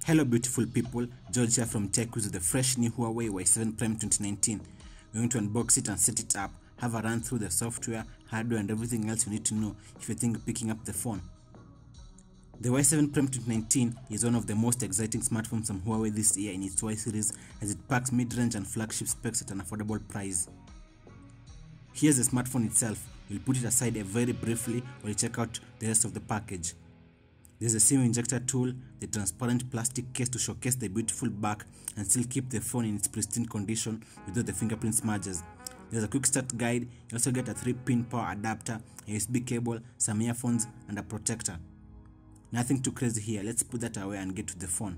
Hello beautiful people, George here from Tech with the fresh new Huawei Y7 Prime 2019. We're going to unbox it and set it up, have a run through the software, hardware and everything else you need to know if you think picking up the phone. The Y7 Prime 2019 is one of the most exciting smartphones from Huawei this year in its Y series, as it packs mid-range and flagship specs at an affordable price. Here's the smartphone itself. We'll put it aside very briefly while you check out the rest of the package. There's a SIM injector tool, the transparent plastic case to showcase the beautiful back and still keep the phone in its pristine condition without the fingerprint smudges. There's a quick start guide. You also get a 3-pin power adapter, a USB cable, some earphones and a protector. Nothing too crazy here, let's put that away and get to the phone.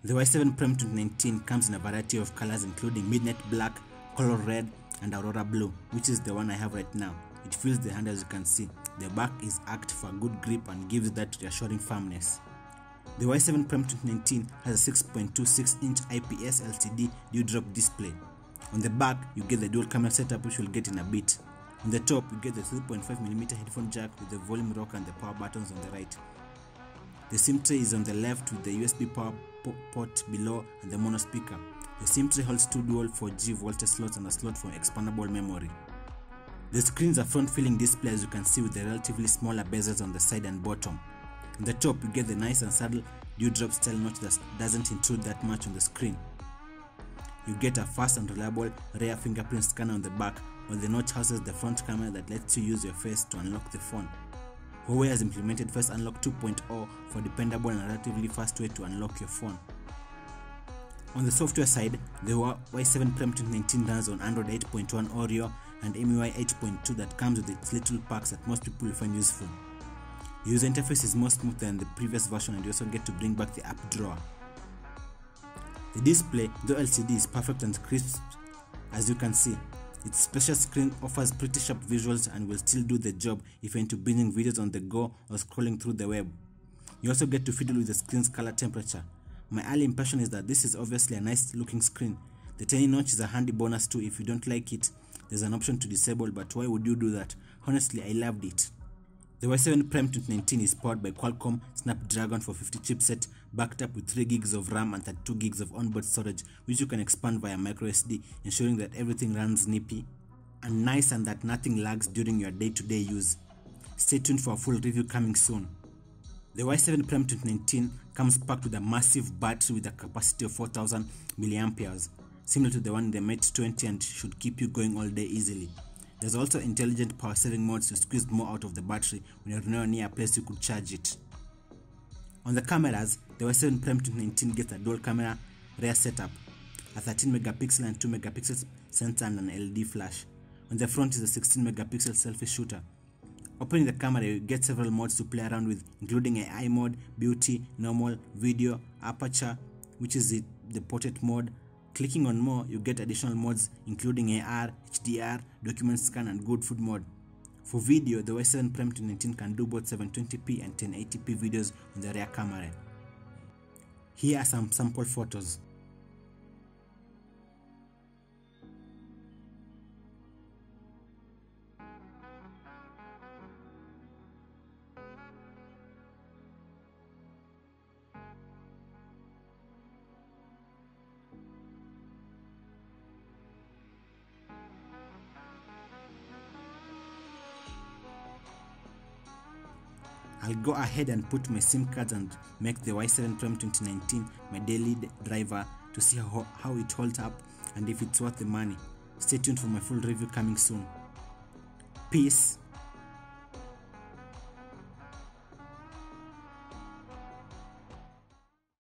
The Y7 Prime 2019 comes in a variety of colors including midnight black, color red and aurora blue, which is the one I have right now. It fills the hand as you can see. The back is arched for a good grip and gives that reassuring firmness. The Y7 Prime 2019 has a 6.26-inch IPS LCD dewdrop display. On the back, you get the dual camera setup, which we'll get in a bit. On the top, you get the 3.5mm headphone jack with the volume rocker and the power buttons on the right. The SIM tray is on the left with the USB power port below and the mono speaker. The SIM tray holds 2 dual 4G voltage slots and a slot for expandable memory. The screen is a front-filling display, as you can see, with the relatively smaller bezels on the side and bottom. On the top, you get the nice and subtle dewdrop style notch that doesn't intrude that much on the screen. You get a fast and reliable rear fingerprint scanner on the back, while the notch houses the front camera that lets you use your face to unlock the phone. Huawei has implemented Face Unlock 2.0 for dependable and relatively fast way to unlock your phone. On the software side, the Y7 Prime 2019 runs on Android 8.1 Oreo and MIUI 8.2 that comes with its little perks that most people will find useful. The user interface is more smooth than the previous version, and you also get to bring back the app drawer. The display, though LCD, is perfect and crisp, as you can see. Its spacious screen offers pretty sharp visuals and will still do the job if you're into binging videos on the go or scrolling through the web. You also get to fiddle with the screen's color temperature. My early impression is that this is obviously a nice looking screen. The tiny notch is a handy bonus too. If you don't like it, there's an option to disable, but why would you do that? Honestly, I loved it. The Y7 Prime 2019 is powered by Qualcomm Snapdragon 450 chipset, backed up with 3GB of RAM and 32GB of onboard storage, which you can expand via microSD, ensuring that everything runs nippy and nice and that nothing lags during your day-to-day use. Stay tuned for a full review coming soon. The Y7 Prime 2019 comes packed with a massive battery with a capacity of 4000 mAh, similar to the one in the Mate 20, and should keep you going all day easily. There's also intelligent power saving modes to squeeze more out of the battery when you're nowhere near a place you could charge it. On the cameras, the Y7 Prime 2019 gets a dual camera rear setup, a 13MP and 2MP sensor and an LED flash. On the front is a 16MP selfie shooter. Opening the camera, you get several modes to play around with, including AI mode, beauty, normal, video, aperture, which is the portrait mode. Clicking on more, you get additional modes including AR, HDR, document scan and good food mode. For video, the Y7 Prime 2019 can do both 720p and 1080p videos on the rear camera. Here are some sample photos. I'll go ahead and put my SIM cards and make the Y7 Prime 2019 my daily driver to see how it holds up and if it's worth the money. Stay tuned for my full review coming soon. Peace.